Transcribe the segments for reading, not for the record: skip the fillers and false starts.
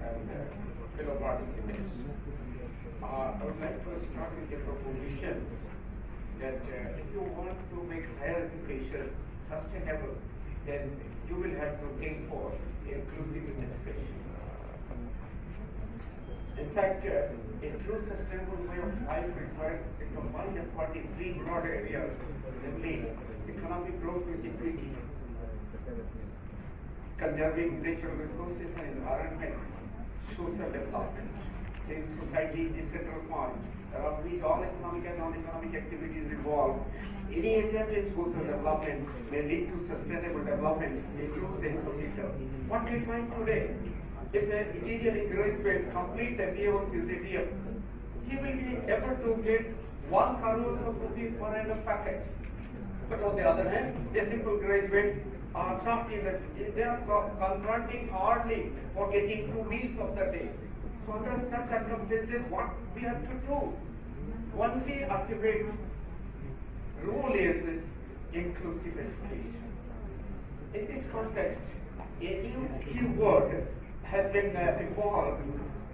and fellow participants. I would like to start with a proposition that if you want to make higher education sustainable, then you will have to think for inclusive education. In fact, a true sustainable way of life requires a combined effort in three broad areas, namely economic growth with equity, conserving natural resources and environment, social development. In society is the central point around which all economic and non-economic activities revolve. Any attempt in social development may lead to sustainable development in true sense of it. What we find today, if an engineering graduate completes MBA or PhD, he will be able to get 1 crore of rupees per annum package. But on the other hand, a simple graduate are not even, they are confronting hardly for getting 2 meals of the day. So under such circumstances, what we have to do? Only ultimate rule is inclusive education. In this context, a new keyword has been evolved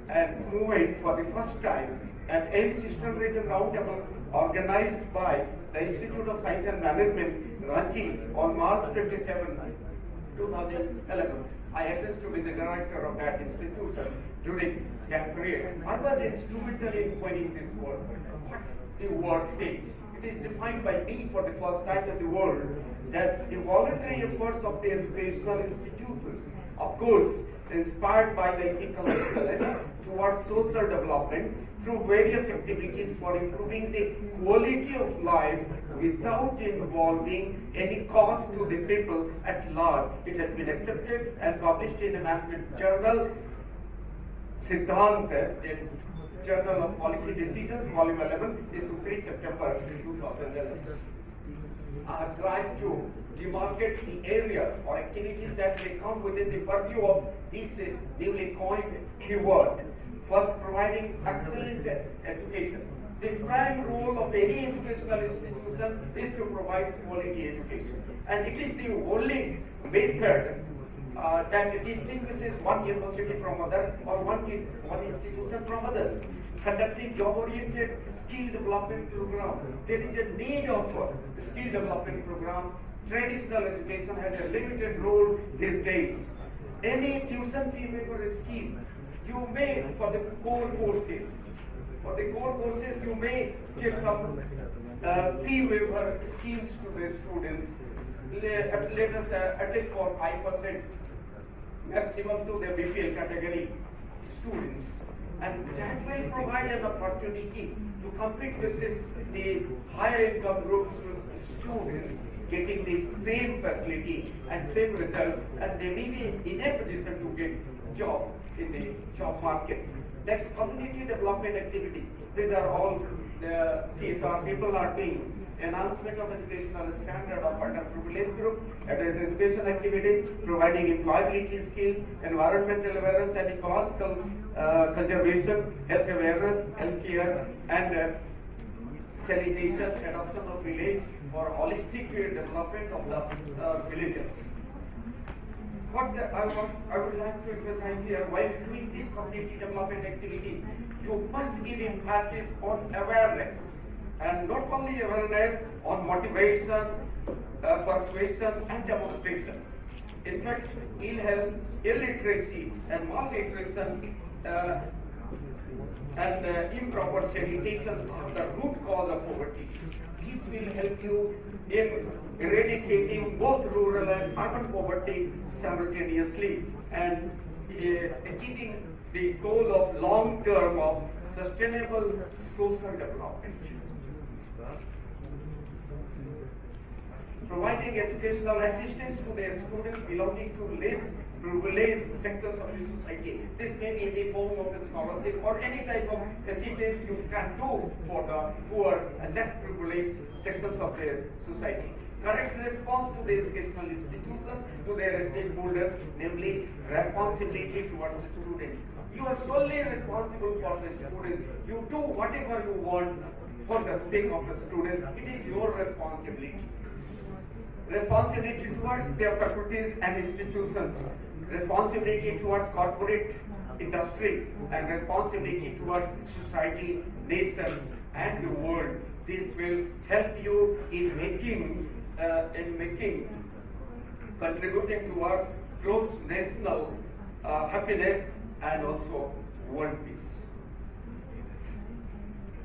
and moved for the first time, and a system region roundtable organized by the Institute of Science and Management, Ranchi, on March 27, 2011. I happen to be the director of that institution during that period. I was instrumental in coining this word. What the word says. It is defined by me for the first time in the world as the voluntary efforts of the educational institutions, of course, inspired by the ethical excellence towards social development through various activities for improving the quality of life without involving any cost to the people at large. It has been accepted and published in a management journal, Siddhant, a Journal of Policy Decisions, Volume 11, issue 3 September 2011. I have tried to demarcate the area or activities that may come within the purview of this newly coined keyword. First, providing excellent education. The prime role of any educational institution is to provide quality education. And it is the only method that distinguishes one university from other or one institution from other. Conducting job-oriented skill development program. There is a need of skill development program. Traditional education has a limited role these days. Any tuition fee waiver scheme, you may, for the core courses, you may give some fee waiver schemes to the students, at least for 5% maximum to the BPL category students. And that will provide an opportunity to compete with the higher income groups students getting the same facility and same result, and they may be in a position to get job in the job market. Next, community development activities. These are all the CSR people are doing. Enhancement of educational standard of underprivileged group, adult education activities, providing employability skills, environmental awareness and ecological conservation, health awareness, health care, and sanitation, adoption of village for holistic development of the villages. What I would like to emphasize here, while doing this community development activity, you must give emphasis on awareness. And not only awareness, on motivation, persuasion, and demonstration. In fact, ill health, illiteracy, and malnutrition and improper sanitation are the root cause of poverty. This will help you in eradicating both rural and urban poverty simultaneously and achieving the goal of long term of sustainable social development. Providing educational assistance to their students belonging to less privileged sectors of the society. This may be in the form of a scholarship or any type of assistance you can do for the poor and less privileged sectors of the society. Correct response to the educational institutions, to their stakeholders, namely responsibility towards the student. You are solely responsible for the student. You do whatever you want for the sake of the student. It is your responsibility. Responsibility towards their faculties and institutions. Responsibility towards corporate industry and responsibility towards society, nation, and the world. This will help you in making contributing towards close national happiness and also world peace.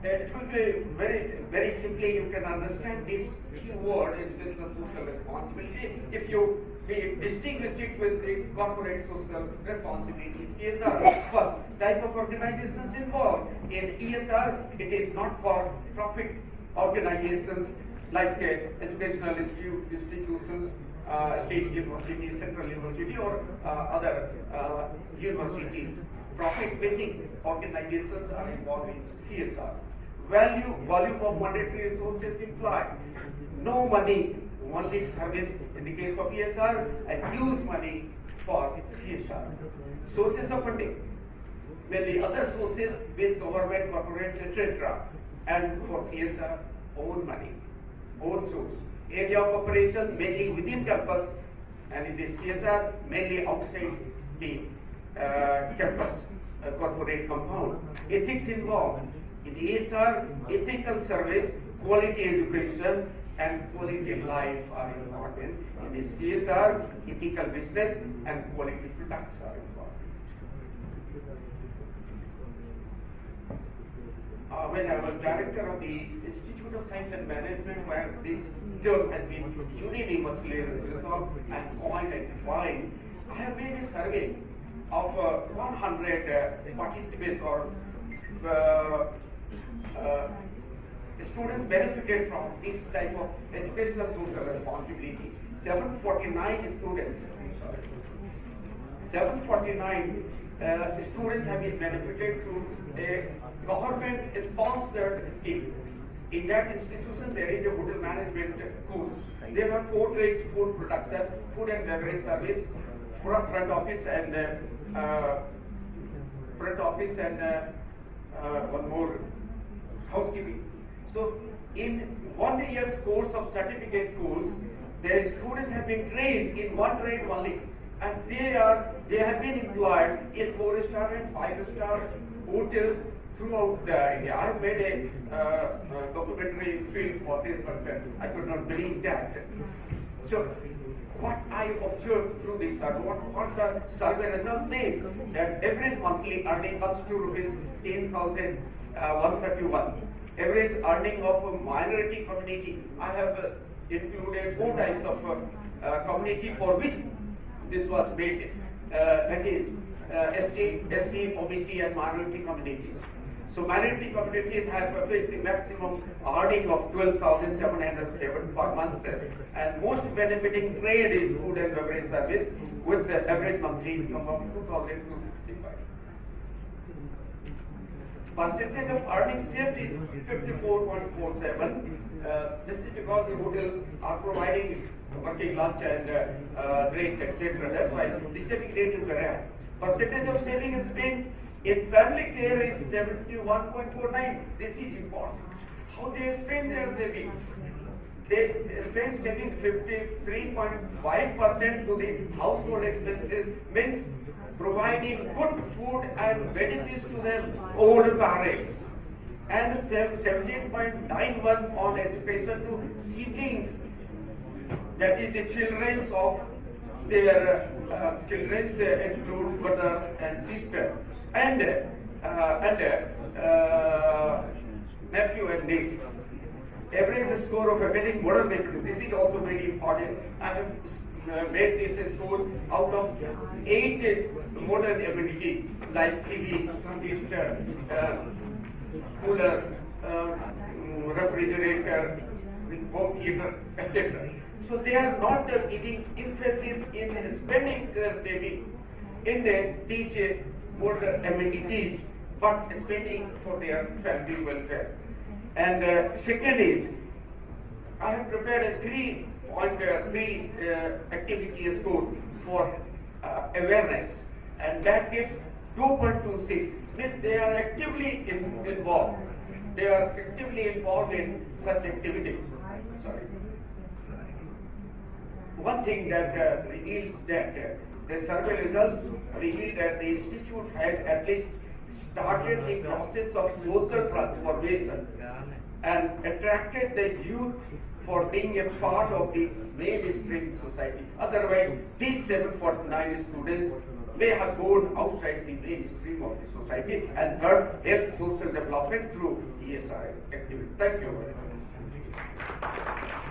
It will be very simply you can understand this key word educational social responsibility if you distinguish it with the corporate social responsibility CSR. First, type of organizations involved in ESR, it is not for profit organizations like educational institutions, state university, central university, or other universities. Profit-making organizations are involved in CSR. Volume of monetary resources implied. No money, only service in the case of ESR, and use money for CSR. Sources of funding. Well, the other sources, based government, corporates, etc. And for CSR, own money, own source. Area of operation mainly within campus, and in the CSR mainly outside the campus corporate compound. Ethics involved. In ESR, ethical service, quality education, and quality life are important. In the CSR, ethical business and quality products are important. When I was director of the Institute of Science and Management, where this term has been unanimously resolved and coined and defined, I have made a survey of 100 participants or students benefited from this type of educational social responsibility. 749 students, 749 students have been benefited through a government-sponsored scheme. In that institution, there is a hotel management course. There are 4 trades: food production, food and beverage service, front office, and one more, housekeeping. So, in 1 year's course of certificate course, the students have been trained in one trade only, and they have been employed in 4-star and 5-star hotels throughout India. I have made a documentary film for this, but I could not believe that. So, what I observed through this survey, what the survey results say, that average monthly earning comes to rupees 10,131. Average earning of a minority community. I have included 4 types of community for which this was made. That is ST, SC, OBC, and minority communities. So minority communities have the maximum earning of 12,707 per month, and most benefiting trade is food and beverage service with the average monthly income of 2,265. Percentage of earning saved is 54.47. This is because the hotels are providing working lunch and drinks, etc. That's why the saving rate is very high. Percentage of saving is spent in family care is 71.49. This is important. How they spend their saving? They spend saving 53.5% to the household expenses, means providing good food and medicines to their old parents, and 17.91 on education to siblings, that is the children of their children include brother and sister, and nephew and niece. Average score of academic modern maturity. This is also very important. I have made this a score out of 8 modern amenities like TV, computer, cooler, refrigerator, home theater, etc. So they are not giving emphasis in spending their saving in these modern amenities, but spending for their family welfare. And second is, I have prepared a 3.3 activity score for awareness, and that gives 2.26. Means they are actively involved. They are actively involved in such activities. Sorry. One thing that reveals that The survey results revealed that the institute had at least started the process of social transformation and attracted the youth for being a part of the mainstream society. Otherwise, these 749 students may have gone outside the mainstream of the society and third, help social development through ESI activities. Thank you very much.